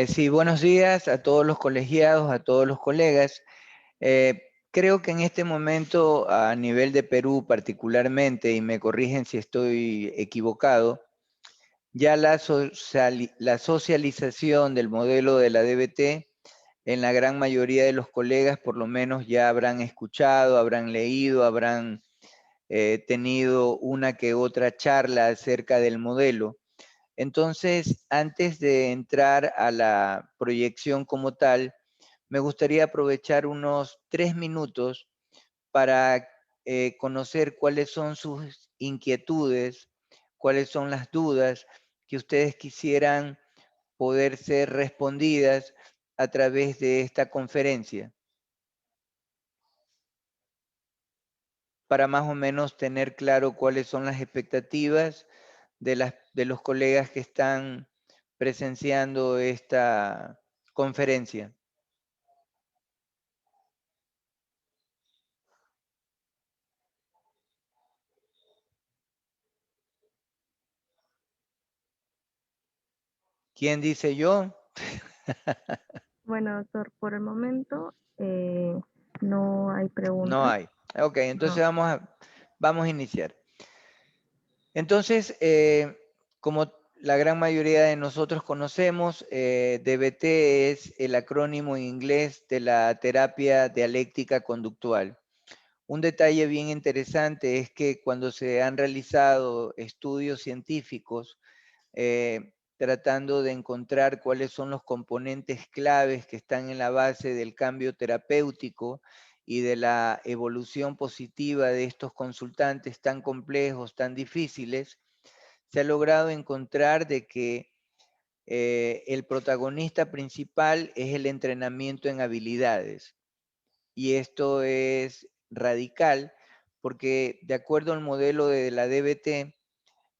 Sí, buenos días a todos los colegiados, a todos los colegas. Creo que en este momento, a nivel de Perú particularmente, y me corrigen si estoy equivocado, ya la socialización del modelo de la DBT en la gran mayoría de los colegas por lo menos ya habrán escuchado, habrán leído, habrán tenido una que otra charla acerca del modelo. Entonces, antes de entrar a la proyección como tal, me gustaría aprovechar unos 3 minutos para conocer cuáles son sus inquietudes, cuáles son las dudas que ustedes quisieran poder ser respondidas a través de esta conferencia, para más o menos tener claro cuáles son las expectativas de los colegas que están presenciando esta conferencia. ¿Quién dice yo? Bueno, doctor, por el momento no hay No preguntas. hay. Ok, entonces No. vamos a iniciar. Entonces, como la gran mayoría de nosotros conocemos, DBT es el acrónimo en inglés de la terapia dialéctica conductual. Un detalle bien interesante es que cuando se han realizado estudios científicos tratando de encontrar cuáles son los componentes claves que están en la base del cambio terapéutico y de la evolución positiva de estos consultantes tan complejos, tan difíciles, se ha logrado encontrar de que el protagonista principal es el entrenamiento en habilidades. Y esto es radical porque de acuerdo al modelo de la DBT,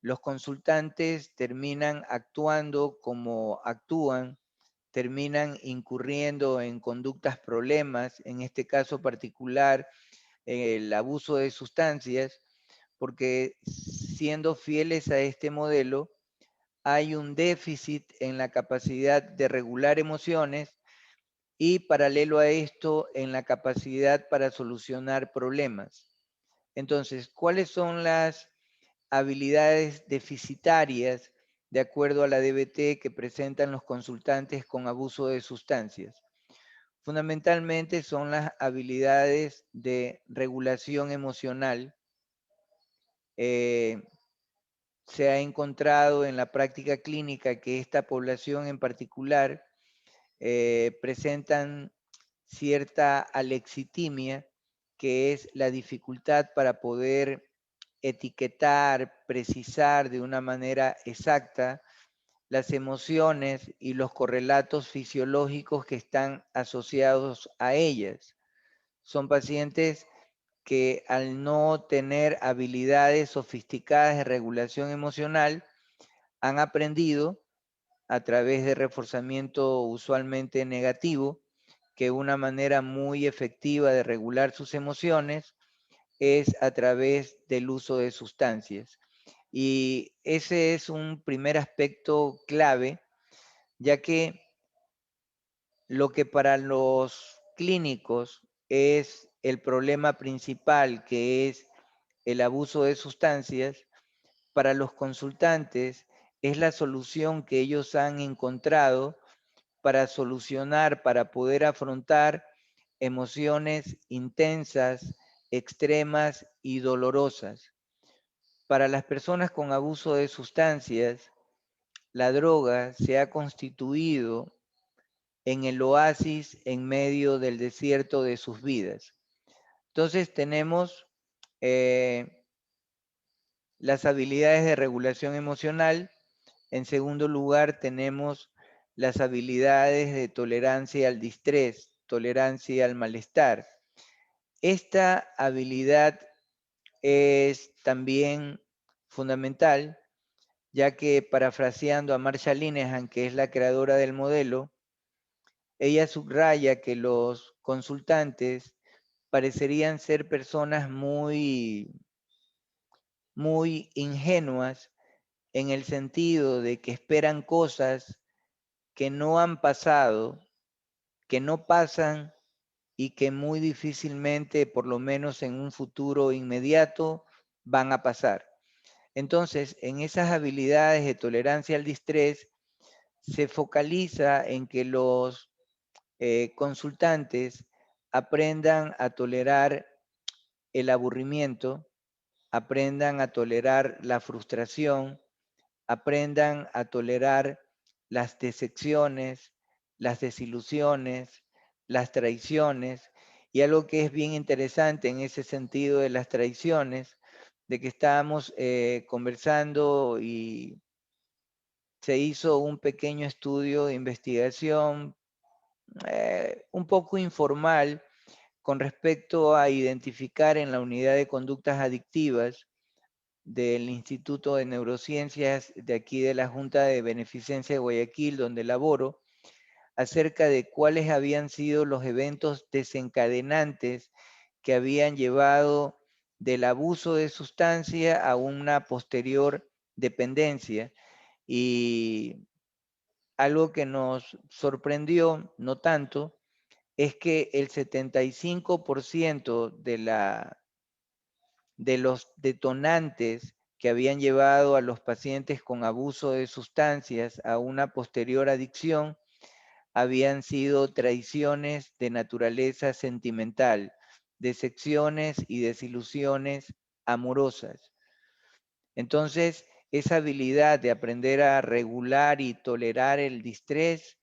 los consultantes terminan actuando como actúan, terminan incurriendo en conductas problemas, en este caso particular, el abuso de sustancias, porque siendo fieles a este modelo, hay un déficit en la capacidad de regular emociones y paralelo a esto, en la capacidad para solucionar problemas. Entonces, ¿cuáles son las habilidades deficitarias de acuerdo a la DBT que presentan los consultantes con abuso de sustancias? Fundamentalmente son las habilidades de regulación emocional. Eh, Se ha encontrado en la práctica clínica que esta población en particular presentan cierta alexitimia, que es la dificultad para poder etiquetar, precisar de una manera exacta las emociones y los correlatos fisiológicos que están asociados a ellas. Son pacientes que al no tener habilidades sofisticadas de regulación emocional, han aprendido a través de reforzamiento usualmente negativo, que una manera muy efectiva de regular sus emociones es a través del uso de sustancias. Y ese es un primer aspecto clave, ya que lo que para los clínicos es el problema principal, que es el abuso de sustancias, para los consultantes es la solución que ellos han encontrado para solucionar, para poder afrontar emociones intensas, extremas y dolorosas. Para las personas con abuso de sustancias, la droga se ha constituido en el oasis en medio del desierto de sus vidas. Entonces tenemos eh, las habilidades de regulación emocional. En segundo lugar, tenemos las habilidades de tolerancia al distrés, tolerancia al malestar. Esta habilidad es también fundamental, ya que parafraseando a Marsha Linehan, que es la creadora del modelo, ella subraya que los consultantes parecerían ser personas muy ingenuas en el sentido de que esperan cosas que no han pasado, que no pasan y que muy difícilmente, por lo menos en un futuro inmediato, van a pasar. Entonces, en esas habilidades de tolerancia al distrés, se focaliza en que los consultantes aprendan a tolerar el aburrimiento, aprendan a tolerar la frustración, aprendan a tolerar las decepciones, las desilusiones, las traiciones. Y algo que es bien interesante en ese sentido de las traiciones, de que estábamos conversando y se hizo un pequeño estudio de investigación un poco informal con respecto a identificar en la unidad de conductas adictivas del Instituto de Neurociencias de aquí de la Junta de Beneficencia de Guayaquil, donde laboro, acerca de cuáles habían sido los eventos desencadenantes que habían llevado del abuso de sustancia a una posterior dependencia. Y algo que nos sorprendió, no tanto, es que el 75% de los detonantes que habían llevado a los pacientes con abuso de sustancias a una posterior adicción habían sido traiciones de naturaleza sentimental, decepciones y desilusiones amorosas. Entonces, esa habilidad de aprender a regular y tolerar el distrés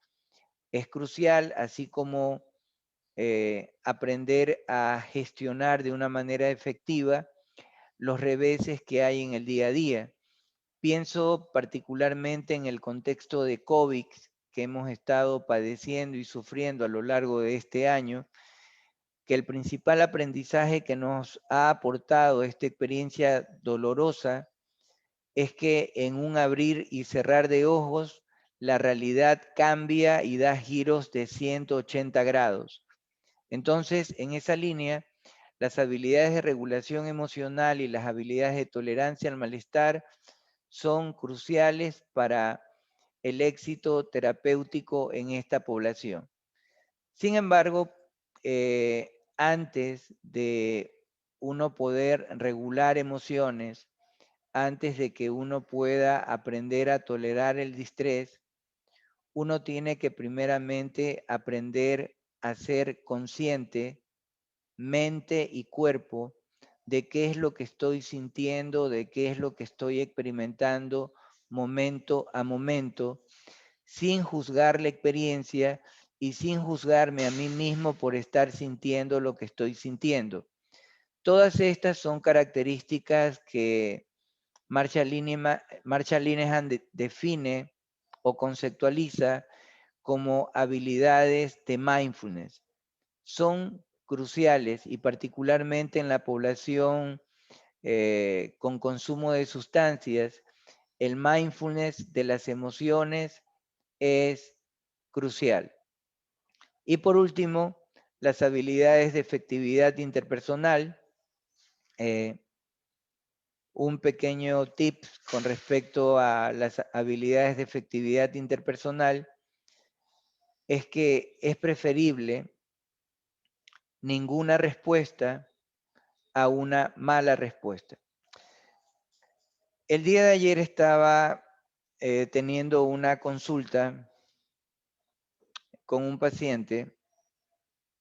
es crucial, así como aprender a gestionar de una manera efectiva los reveses que hay en el día a día. Pienso particularmente en el contexto de COVID que hemos estado padeciendo y sufriendo a lo largo de este año, que el principal aprendizaje que nos ha aportado esta experiencia dolorosa es que en un abrir y cerrar de ojos, la realidad cambia y da giros de 180 grados. Entonces, en esa línea, las habilidades de regulación emocional y las habilidades de tolerancia al malestar son cruciales para el éxito terapéutico en esta población. Sin embargo, antes de uno poder regular emociones, antes de que uno pueda aprender a tolerar el distrés, uno tiene que primeramente aprender a ser consciente, mente y cuerpo, de qué es lo que estoy sintiendo, de qué es lo que estoy experimentando momento a momento, sin juzgar la experiencia y sin juzgarme a mí mismo por estar sintiendo lo que estoy sintiendo. Todas estas son características que Marshall Linehan define o conceptualiza como habilidades de mindfulness. Son cruciales y particularmente en la población con consumo de sustancias, el mindfulness de las emociones es crucial. Y por último, las habilidades de efectividad interpersonal. Un pequeño tip con respecto a las habilidades de efectividad interpersonal es que es preferible ninguna respuesta a una mala respuesta. El día de ayer estaba teniendo una consulta con un paciente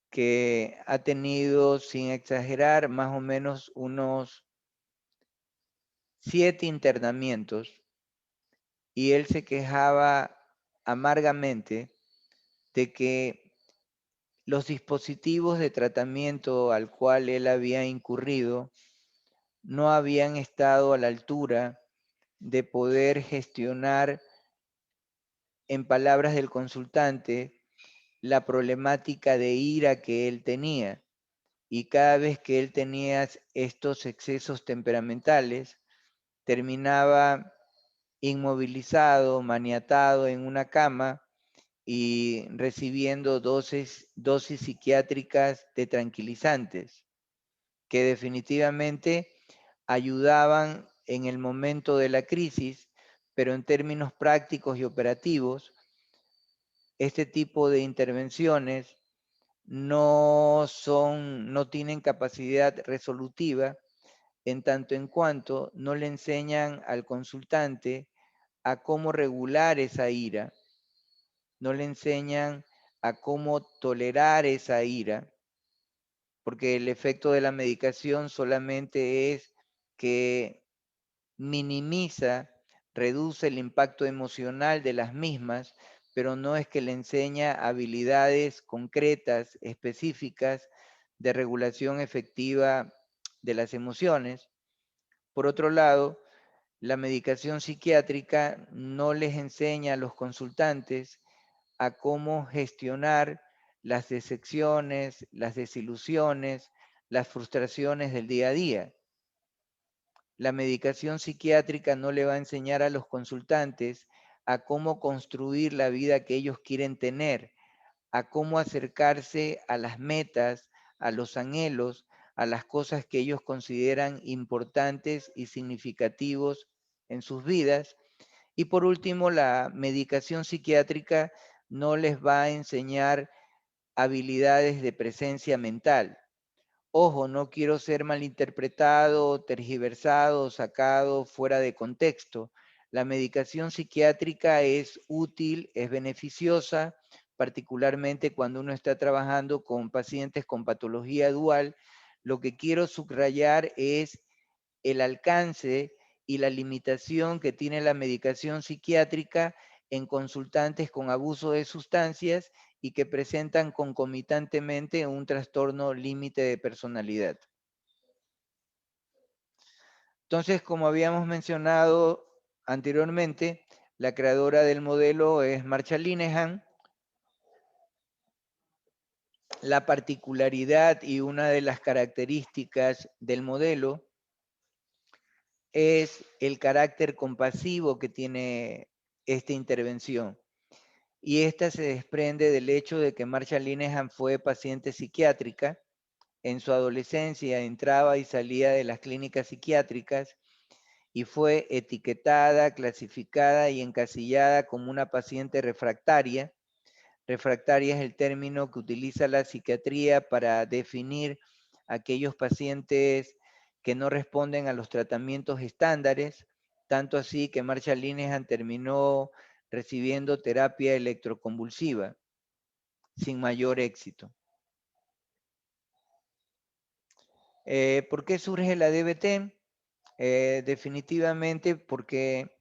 que ha tenido, sin exagerar, más o menos unos 7 internamientos y él se quejaba amargamente de que los dispositivos de tratamiento al cual él había incurrido no habían estado a la altura de poder gestionar, en palabras del consultante, la problemática de ira que él tenía. Y cada vez que él tenía estos excesos temperamentales, terminaba inmovilizado, maniatado en una cama y recibiendo dosis psiquiátricas de tranquilizantes, que definitivamente ayudaban en el momento de la crisis, pero en términos prácticos y operativos este tipo de intervenciones no tienen capacidad resolutiva en tanto en cuanto no le enseñan al consultante a cómo regular esa ira, no le enseñan a cómo tolerar esa ira, porque el efecto de la medicación solamente es que minimiza, reduce el impacto emocional de las mismas, pero no es que le enseña habilidades concretas, específicas de regulación efectiva de las emociones. Por otro lado, la medicación psiquiátrica no les enseña a los consultantes a cómo gestionar las decepciones, las desilusiones, las frustraciones del día a día. La medicación psiquiátrica no le va a enseñar a los consultantes a cómo construir la vida que ellos quieren tener, a cómo acercarse a las metas, a los anhelos, a las cosas que ellos consideran importantes y significativos en sus vidas. Y por último, la medicación psiquiátrica no les va a enseñar habilidades de presencia mental. Ojo, no quiero ser malinterpretado, tergiversado, sacado fuera de contexto. La medicación psiquiátrica es útil, es beneficiosa, particularmente cuando uno está trabajando con pacientes con patología dual. Lo que quiero subrayar es el alcance y la limitación que tiene la medicación psiquiátrica en consultantes con abuso de sustancias y que presentan concomitantemente un trastorno límite de personalidad. Entonces, como habíamos mencionado anteriormente, la creadora del modelo es Marsha Linehan. La particularidad y una de las características del modelo es el carácter compasivo que tiene esta intervención. Y esta se desprende del hecho de que Marsha Linehan fue paciente psiquiátrica. En su adolescencia entraba y salía de las clínicas psiquiátricas y fue etiquetada, clasificada y encasillada como una paciente refractaria. Refractaria es el término que utiliza la psiquiatría para definir aquellos pacientes que no responden a los tratamientos estándares, tanto así que Marsha Linehan terminó recibiendo terapia electroconvulsiva sin mayor éxito. ¿Por qué surge la DBT? Definitivamente porque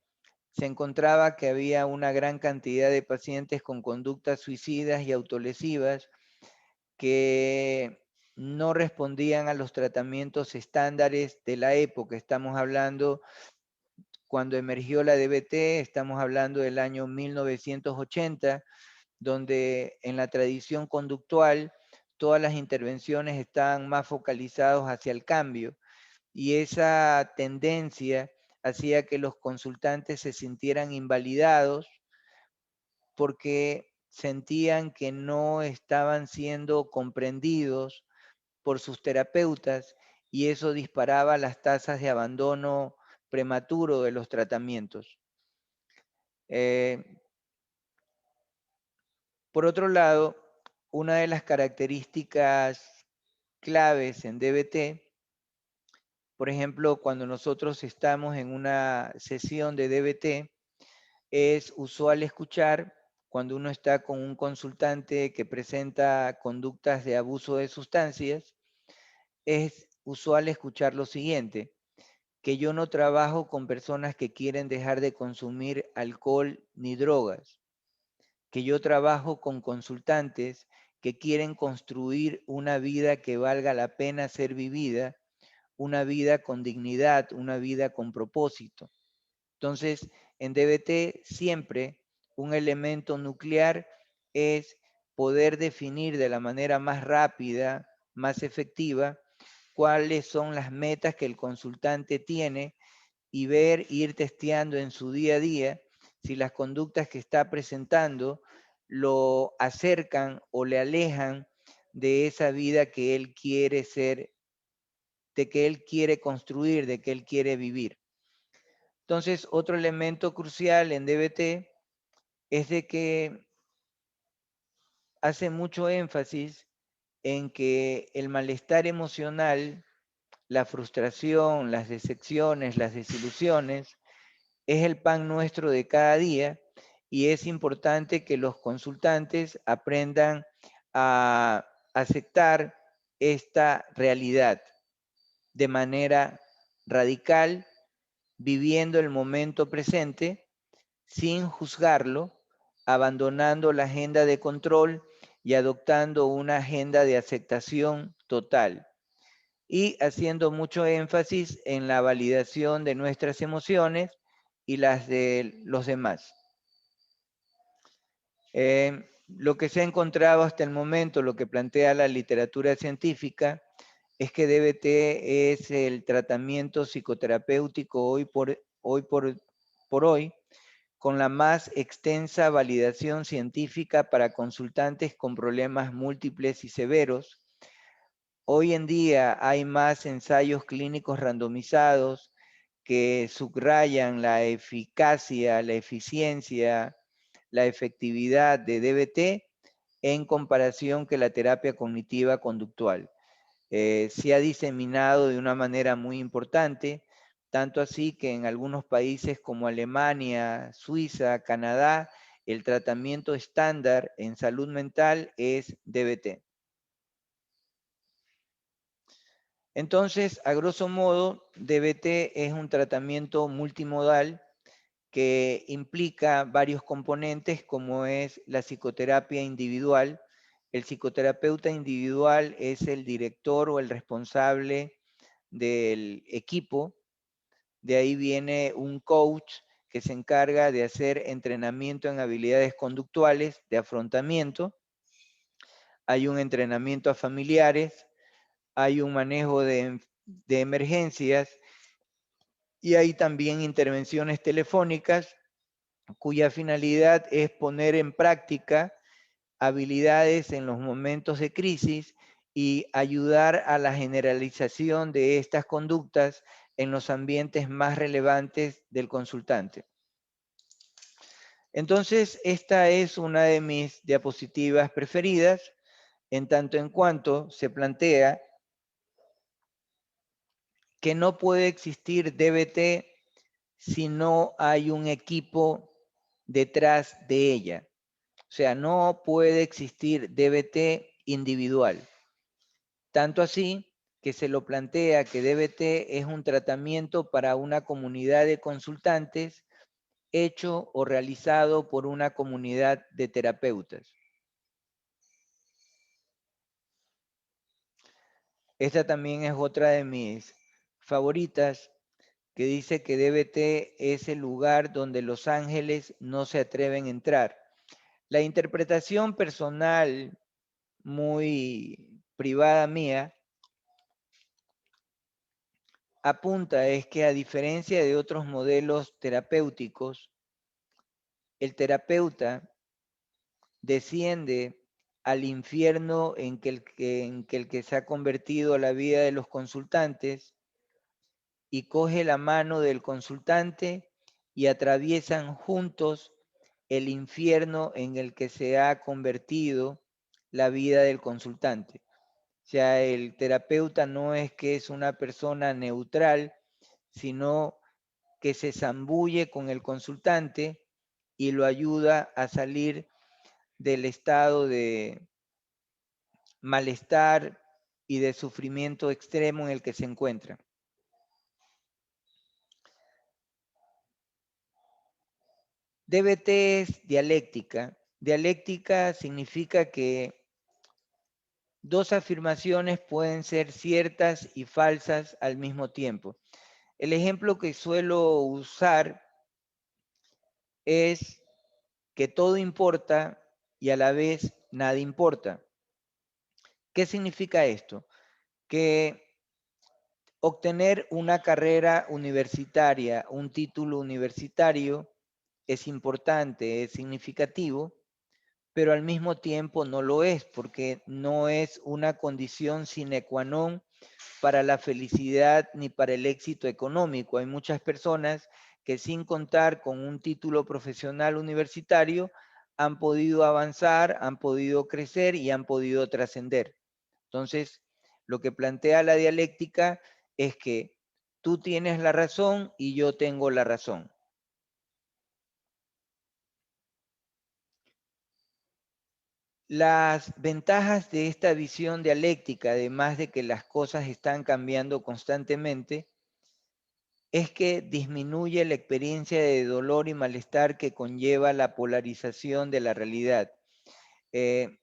se encontraba que había una gran cantidad de pacientes con conductas suicidas y autolesivas que no respondían a los tratamientos estándares de la época. Estamos hablando, cuando emergió la DBT, estamos hablando del año 1980, donde en la tradición conductual todas las intervenciones están más focalizadas hacia el cambio y esa tendencia hacía que los consultantes se sintieran invalidados porque sentían que no estaban siendo comprendidos por sus terapeutas y eso disparaba las tasas de abandono prematuro de los tratamientos. Eh, por otro lado, una de las características claves en DBT, por ejemplo, cuando nosotros estamos en una sesión de DBT, es usual escuchar cuando uno está con un consultante que presenta conductas de abuso de sustancias, es usual escuchar lo siguiente: que yo no trabajo con personas que quieren dejar de consumir alcohol ni drogas, que yo trabajo con consultantes que quieren construir una vida que valga la pena ser vivida, una vida con dignidad, una vida con propósito. Entonces, en DBT siempre un elemento nuclear es poder definir de la manera más rápida, más efectiva, cuáles son las metas que el consultante tiene y ver, ir testeando en su día a día si las conductas que está presentando lo acercan o le alejan de esa vida que él quiere ser, de que él quiere construir, de que él quiere vivir. Entonces, otro elemento crucial en DBT es de que hace mucho énfasis en que el malestar emocional, la frustración, las decepciones, las desilusiones, es el pan nuestro de cada día y es importante que los consultantes aprendan a aceptar esta realidad de manera radical, viviendo el momento presente sin juzgarlo, abandonando la agenda de control y adoptando una agenda de aceptación total y haciendo mucho énfasis en la validación de nuestras emociones y las de los demás. Lo que se ha encontrado hasta el momento, lo que plantea la literatura científica, es que DBT es el tratamiento psicoterapéutico por hoy con la más extensa validación científica para consultantes con problemas múltiples y severos. Hoy en día hay más ensayos clínicos randomizados que subrayan la eficacia, la eficiencia, la efectividad de DBT en comparación que la terapia cognitiva conductual. Se ha diseminado de una manera muy importante, tanto así que en algunos países como Alemania, Suiza, Canadá, el tratamiento estándar en salud mental es DBT. Entonces, a grosso modo, DBT es un tratamiento multimodal que implica varios componentes como es la psicoterapia individual. El psicoterapeuta individual es el director o el responsable del equipo. De ahí viene un coach que se encarga de hacer entrenamiento en habilidades conductuales de afrontamiento. Hay un entrenamiento a familiares, hay un manejo de emergencias y hay también intervenciones telefónicas cuya finalidad es poner en práctica habilidades en los momentos de crisis y ayudar a la generalización de estas conductas en los ambientes más relevantes del consultante. Entonces, esta es una de mis diapositivas preferidas, en tanto en cuanto se plantea que no puede existir DBT si no hay un equipo detrás de ella. O sea, no puede existir DBT individual. Tanto así que se lo plantea que DBT es un tratamiento para una comunidad de consultantes hecho o realizado por una comunidad de terapeutas. Esta también es otra de mis favoritas, que dice que DBT es el lugar donde los ángeles no se atreven a entrar. La interpretación personal, muy privada mía, apunta es que a diferencia de otros modelos terapéuticos, el terapeuta desciende al infierno en que el que se ha convertido la vida de los consultantes y coge la mano del consultante y atraviesan juntos el infierno en el que se ha convertido la vida del consultante. O sea, el terapeuta no es que es una persona neutral, sino que se zambulle con el consultante y lo ayuda a salir del estado de malestar y de sufrimiento extremo en el que se encuentra. DBT es dialéctica. Dialéctica significa que dos afirmaciones pueden ser ciertas y falsas al mismo tiempo. El ejemplo que suelo usar es que todo importa y a la vez nada importa. ¿Qué significa esto? Que obtener una carrera universitaria, un título universitario, es importante, es significativo, pero al mismo tiempo no lo es, porque no es una condición sine qua non para la felicidad ni para el éxito económico. Hay muchas personas que sin contar con un título profesional universitario han podido avanzar, han podido crecer y han podido trascender. Entonces, lo que plantea la dialéctica es que tú tienes la razón y yo tengo la razón. Las ventajas de esta visión dialéctica, además de que las cosas están cambiando constantemente, es que disminuye la experiencia de dolor y malestar que conlleva la polarización de la realidad. En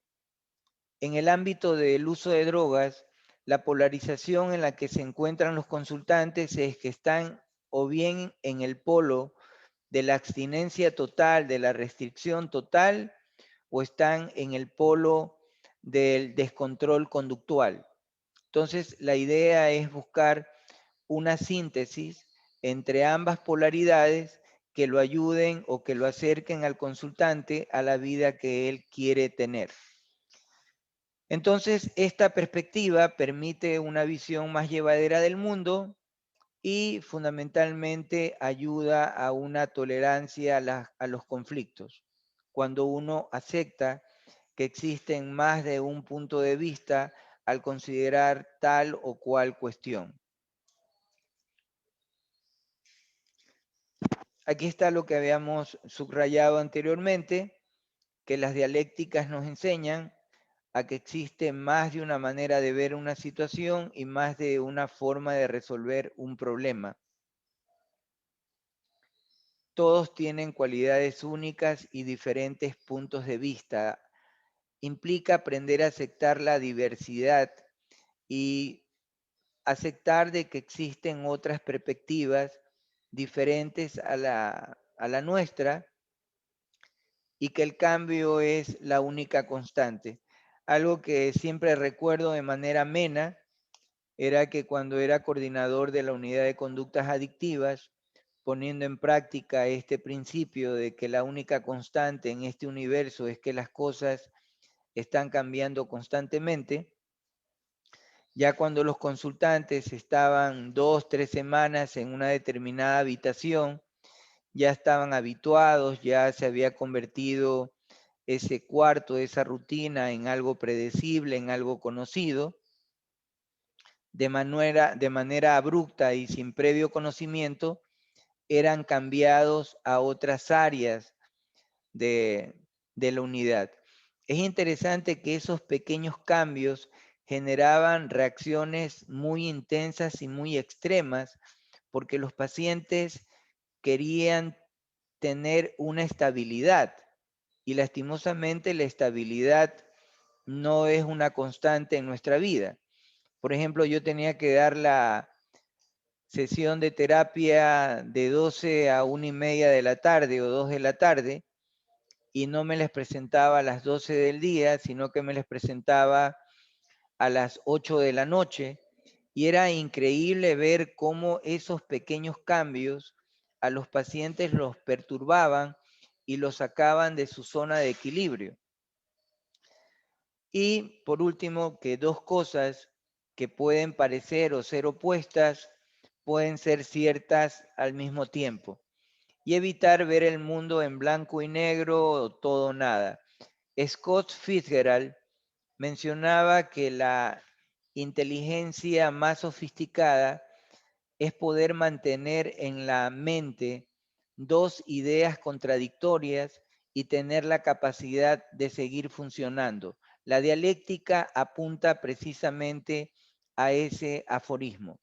el ámbito del uso de drogas, la polarización en la que se encuentran los consultantes es que están o bien en el polo de la abstinencia total, de la restricción total, o están en el polo del descontrol conductual. Entonces, la idea es buscar una síntesis entre ambas polaridades que lo ayuden o que lo acerquen al consultante a la vida que él quiere tener. Entonces, esta perspectiva permite una visión más llevadera del mundo y fundamentalmente ayuda a una tolerancia a los conflictos. Cuando uno acepta que existen más de un punto de vista al considerar tal o cual cuestión. Aquí está lo que habíamos subrayado anteriormente, que las dialécticas nos enseñan a que existe más de una manera de ver una situación y más de una forma de resolver un problema. Todos tienen cualidades únicas y diferentes puntos de vista. Implica aprender a aceptar la diversidad y aceptar de que existen otras perspectivas diferentes a la nuestra y que el cambio es la única constante. Algo que siempre recuerdo de manera amena era que cuando era coordinador de la unidad de conductas adictivas, poniendo en práctica este principio de que la única constante en este universo es que las cosas están cambiando constantemente, ya cuando los consultantes estaban 2, 3 semanas en una determinada habitación, ya estaban habituados, ya se había convertido ese cuarto, esa rutina en algo predecible, en algo conocido, de manera abrupta y sin previo conocimiento, eran cambiados a otras áreas de, de la unidad. Es interesante que esos pequeños cambios generaban reacciones muy intensas y muy extremas, porque los pacientes querían tener una estabilidad y lastimosamente la estabilidad no es una constante en nuestra vida. Por ejemplo, yo tenía que dar la sesión de terapia de 12 a 1:30 de la tarde o 2 de la tarde y no me les presentaba a las 12 del día, sino que me les presentaba a las 8 de la noche. Y era increíble ver cómo esos pequeños cambios a los pacientes los perturbaban y los sacaban de su zona de equilibrio. Y por último, que dos cosas que pueden parecer o ser opuestas pueden ser ciertas al mismo tiempo. Y evitar ver el mundo en blanco y negro o todo o nada. Scott Fitzgerald mencionaba que la inteligencia más sofisticada es poder mantener en la mente dos ideas contradictorias y tener la capacidad de seguir funcionando. La dialéctica apunta precisamente a ese aforismo.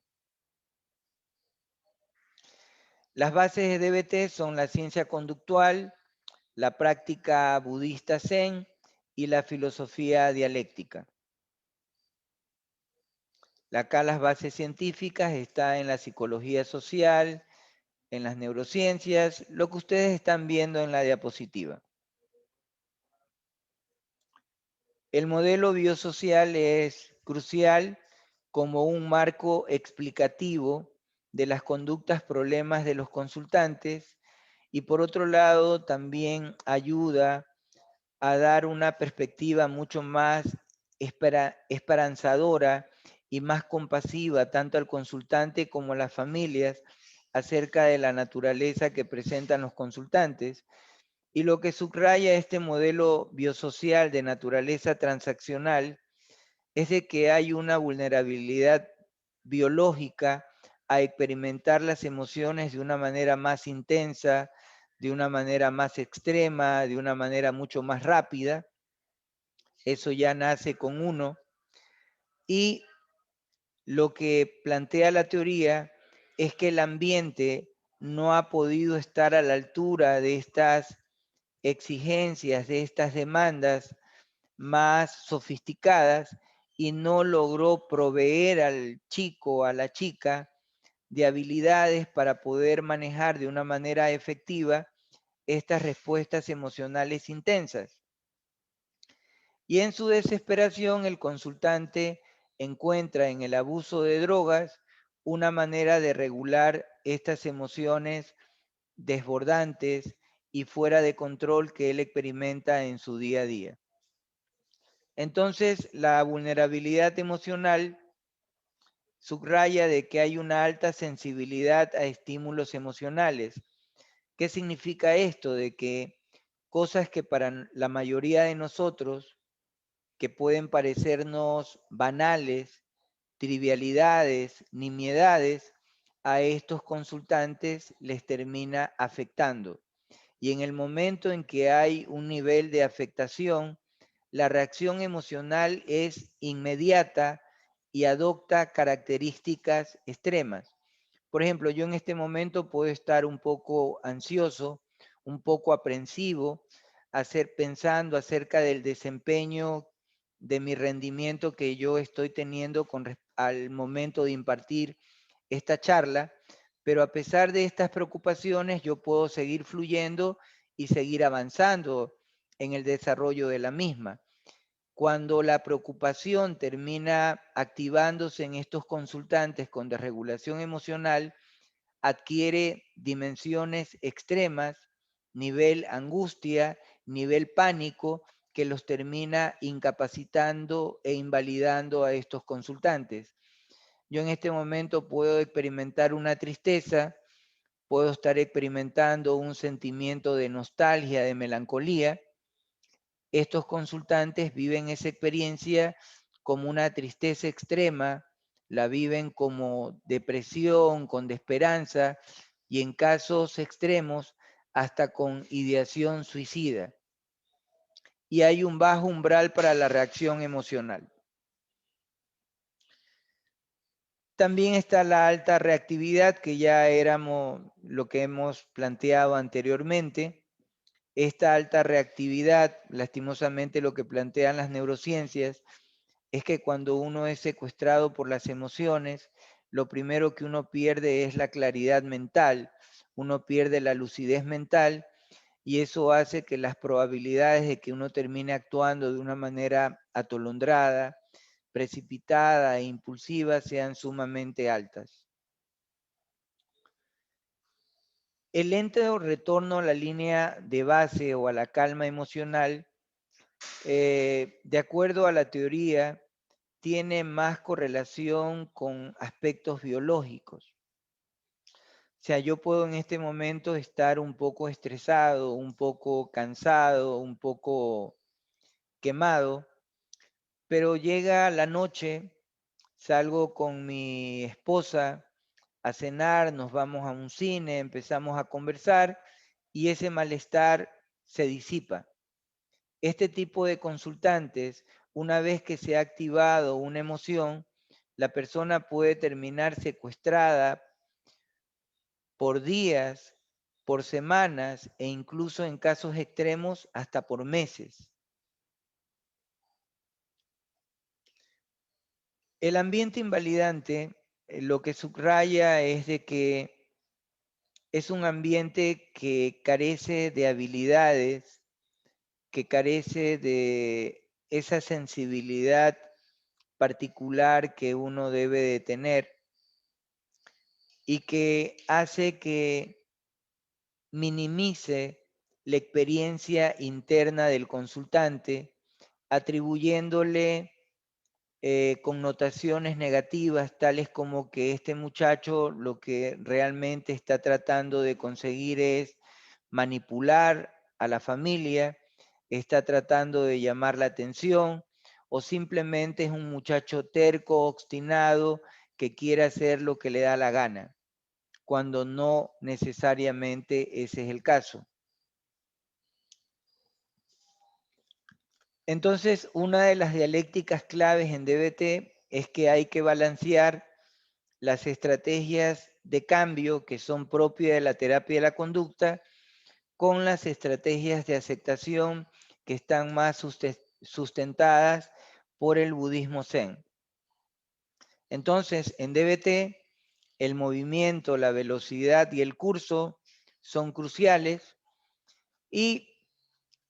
Las bases de DBT son la ciencia conductual, la práctica budista Zen y la filosofía dialéctica. Acá las bases científicas están en la psicología social, en las neurociencias, lo que ustedes están viendo en la diapositiva. El modelo biosocial es crucial como un marco explicativo de las conductas problemas de los consultantes y por otro lado también ayuda a dar una perspectiva mucho más esperanzadora y más compasiva tanto al consultante como a las familias acerca de la naturaleza que presentan los consultantes Y lo que subraya este modelo biosocial de naturaleza transaccional es de que hay una vulnerabilidad biológica a experimentar las emociones de una manera más intensa, de una manera más extrema, de una manera mucho más rápida. Eso ya nace con uno. Y lo que plantea la teoría es que el ambiente no ha podido estar a la altura de estas exigencias, de estas demandas más sofisticadas y no logró proveer al chico o a la chica de habilidades para poder manejar de una manera efectiva estas respuestas emocionales intensas. Y en su desesperación el consultante encuentra en el abuso de drogas una manera de regular estas emociones desbordantes y fuera de control que él experimenta en su día a día. Entonces, la vulnerabilidad emocional subraya de que hay una alta sensibilidad a estímulos emocionales. ¿Qué significa esto? De que cosas que para la mayoría de nosotros, que pueden parecernos banales, trivialidades, nimiedades, a estos consultantes les termina afectando. Y en el momento en que hay un nivel de afectación, la reacción emocional es inmediata y adopta características extremas. Por ejemplo, yo en este momento puedo estar un poco ansioso, un poco aprensivo, pensando acerca del desempeño de mi rendimiento que yo estoy teniendo al momento de impartir esta charla, pero a pesar de estas preocupaciones, yo puedo seguir fluyendo y seguir avanzando en el desarrollo de la misma. Cuando la preocupación termina activándose en estos consultantes con desregulación emocional, adquiere dimensiones extremas, nivel angustia, nivel pánico, que los termina incapacitando e invalidando a estos consultantes. Yo en este momento puedo experimentar una tristeza, puedo estar experimentando un sentimiento de nostalgia, de melancolía. Estos consultantes viven esa experiencia como una tristeza extrema, la viven como depresión, con desesperanza y en casos extremos hasta con ideación suicida. Y hay un bajo umbral para la reacción emocional. También está la alta reactividad, que ya éramos lo que hemos planteado anteriormente. Esta alta reactividad, lastimosamente lo que plantean las neurociencias, es que cuando uno es secuestrado por las emociones, lo primero que uno pierde es la claridad mental, uno pierde la lucidez mental y eso hace que las probabilidades de que uno termine actuando de una manera atolondrada, precipitada e impulsiva sean sumamente altas. El lento retorno a la línea de base o a la calma emocional, de acuerdo a la teoría, tiene más correlación con aspectos biológicos. O sea, yo puedo en este momento estar un poco estresado, un poco cansado, un poco quemado, pero llega la noche, salgo con mi esposa a cenar, nos vamos a un cine, empezamos a conversar y ese malestar se disipa. Este tipo de consultantes, una vez que se ha activado una emoción, la persona puede terminar secuestrada por días, por semanas e incluso en casos extremos hasta por meses. El ambiente invalidante lo que subraya es de que es un ambiente que carece de habilidades, que carece de esa sensibilidad particular que uno debe de tener y que hace que minimice la experiencia interna del consultante, atribuyéndole connotaciones negativas, tales como que este muchacho lo que realmente está tratando de conseguir es manipular a la familia, está tratando de llamar la atención o simplemente es un muchacho terco, obstinado, que quiere hacer lo que le da la gana, cuando no necesariamente ese es el caso. Entonces, una de las dialécticas claves en DBT es que hay que balancear las estrategias de cambio que son propias de la terapia de la conducta con las estrategias de aceptación que están más sustentadas por el budismo zen. Entonces, en DBT, el movimiento, la velocidad y el curso son cruciales y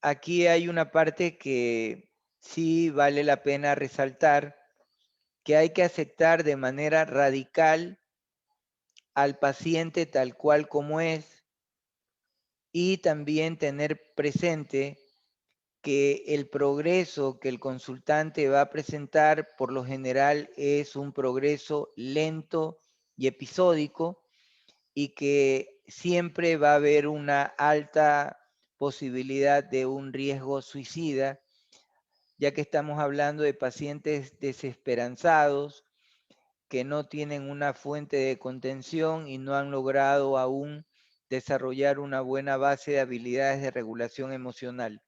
aquí hay una parte que sí vale la pena resaltar, que hay que aceptar de manera radical al paciente tal cual como es y también tener presente que el progreso que el consultante va a presentar por lo general es un progreso lento y episódico y que siempre va a haber una alta posibilidad de un riesgo suicida, ya que estamos hablando de pacientes desesperanzados que no tienen una fuente de contención y no han logrado aún desarrollar una buena base de habilidades de regulación emocional.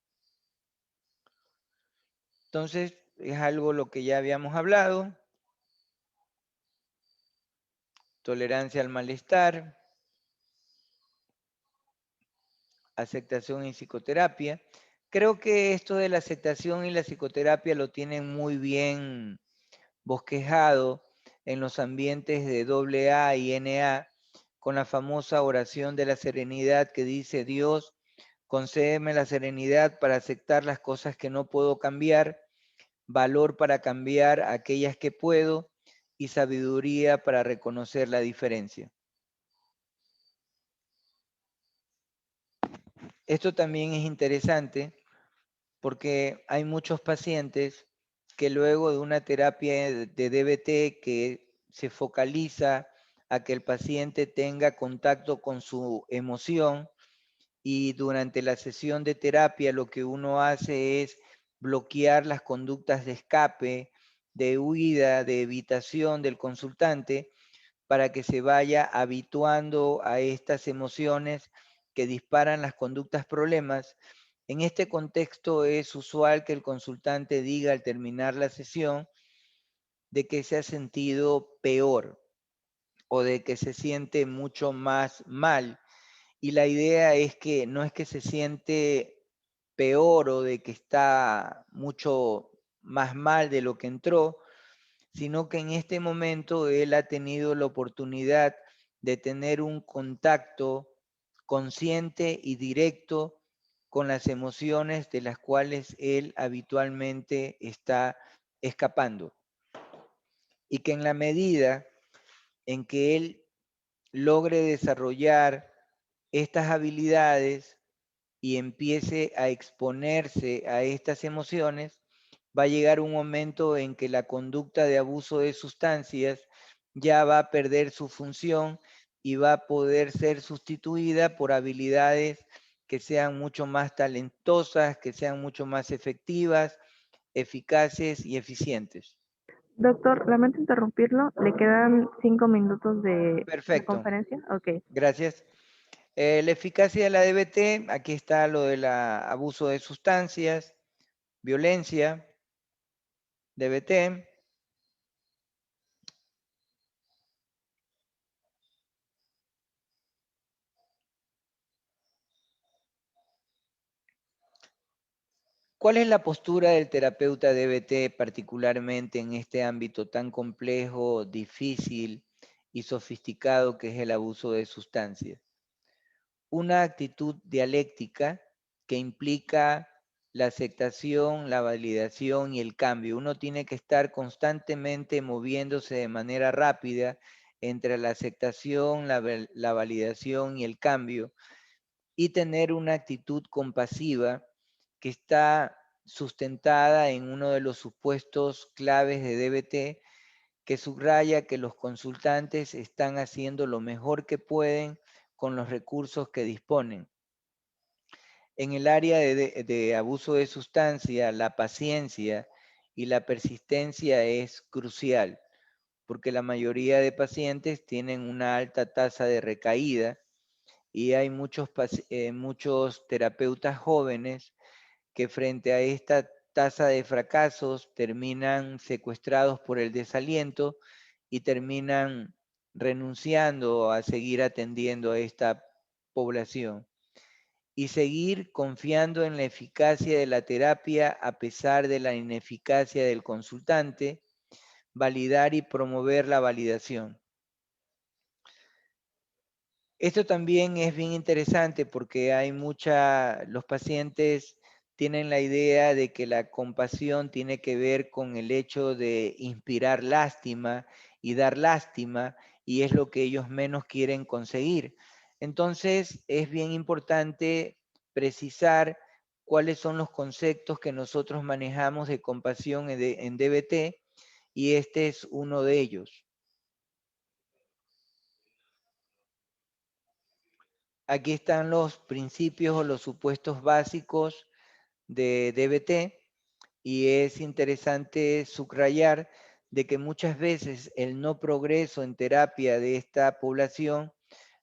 Entonces, es algo lo que ya habíamos hablado, tolerancia al malestar, aceptación y psicoterapia. Creo que esto de la aceptación y la psicoterapia lo tienen muy bien bosquejado en los ambientes de AA y NA, con la famosa oración de la serenidad que dice: Dios, concédeme la serenidad para aceptar las cosas que no puedo cambiar, valor para cambiar aquellas que puedo y sabiduría para reconocer la diferencia. Esto también es interesante porque hay muchos pacientes que luego de una terapia de DBT que se focaliza a que el paciente tenga contacto con su emoción, y durante la sesión de terapia lo que uno hace es bloquear las conductas de escape, de huida, de evitación del consultante para que se vaya habituando a estas emociones que disparan las conductas problemas. En este contexto es usual que el consultante diga al terminar la sesión de que se ha sentido peor o de que se siente mucho más mal. Y la idea es que no es que se siente peor o de que está mucho más mal de lo que entró, sino que en este momento él ha tenido la oportunidad de tener un contacto consciente y directo con las emociones de las cuales él habitualmente está escapando. Y que en la medida en que él logre desarrollar estas habilidades y empiece a exponerse a estas emociones, va a llegar un momento en que la conducta de abuso de sustancias ya va a perder su función y va a poder ser sustituida por habilidades que sean mucho más talentosas, que sean mucho más efectivas, eficaces y eficientes. Doctor, lamento interrumpirlo. ¿Le quedan 5 minutos de la Perfecto, conferencia? Ok. gracias. La eficacia de la DBT, aquí está lo del abuso de sustancias, violencia, DBT. ¿Cuál es la postura del terapeuta DBT particularmente en este ámbito tan complejo, difícil y sofisticado que es el abuso de sustancias? Una actitud dialéctica que implica la aceptación, la validación y el cambio. Uno tiene que estar constantemente moviéndose de manera rápida entre la aceptación, la validación y el cambio, y tener una actitud compasiva que está sustentada en uno de los supuestos claves de DBT, que subraya que los consultantes están haciendo lo mejor que pueden con los recursos que disponen. En el área de abuso de sustancia, la paciencia y la persistencia es crucial, porque la mayoría de pacientes tienen una alta tasa de recaída y hay muchos terapeutas jóvenes que frente a esta tasa de fracasos terminan secuestrados por el desaliento y terminan renunciando a seguir atendiendo a esta población y seguir confiando en la eficacia de la terapia a pesar de la ineficacia del consultante, validar y promover la validación. Esto también es bien interesante porque los pacientes tienen la idea de que la compasión tiene que ver con el hecho de inspirar lástima y dar lástima, y es lo que ellos menos quieren conseguir. Entonces, es bien importante precisar cuáles son los conceptos que nosotros manejamos de compasión en DBT, y este es uno de ellos. Aquí están los principios o los supuestos básicos de DBT, y es interesante subrayar de que muchas veces el no progreso en terapia de esta población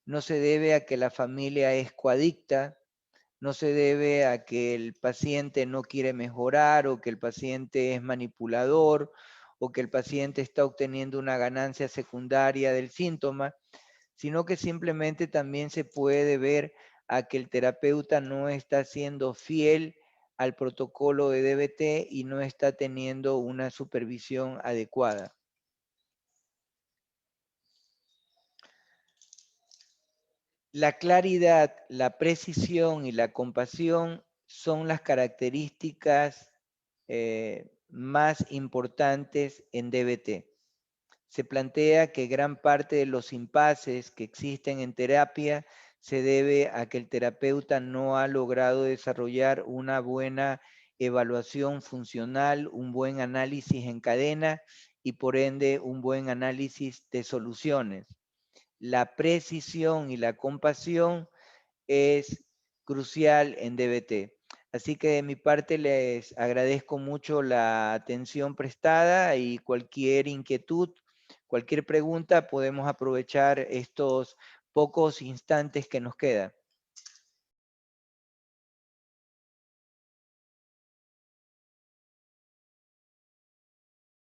no se debe a que la familia es coadicta, no se debe a que el paciente no quiere mejorar o que el paciente es manipulador o que el paciente está obteniendo una ganancia secundaria del síntoma, sino que simplemente también se puede ver a que el terapeuta no está siendo fiel al protocolo de DBT y no está teniendo una supervisión adecuada. La claridad, la precisión y la compasión son las características más importantes en DBT. Se plantea que gran parte de los impases que existen en terapia se debe a que el terapeuta no ha logrado desarrollar una buena evaluación funcional, un buen análisis en cadena y por ende un buen análisis de soluciones. La precisión y la compasión es crucial en DBT. Así que de mi parte les agradezco mucho la atención prestada y cualquier inquietud, cualquier pregunta, podemos aprovechar estos pocos instantes que nos quedan.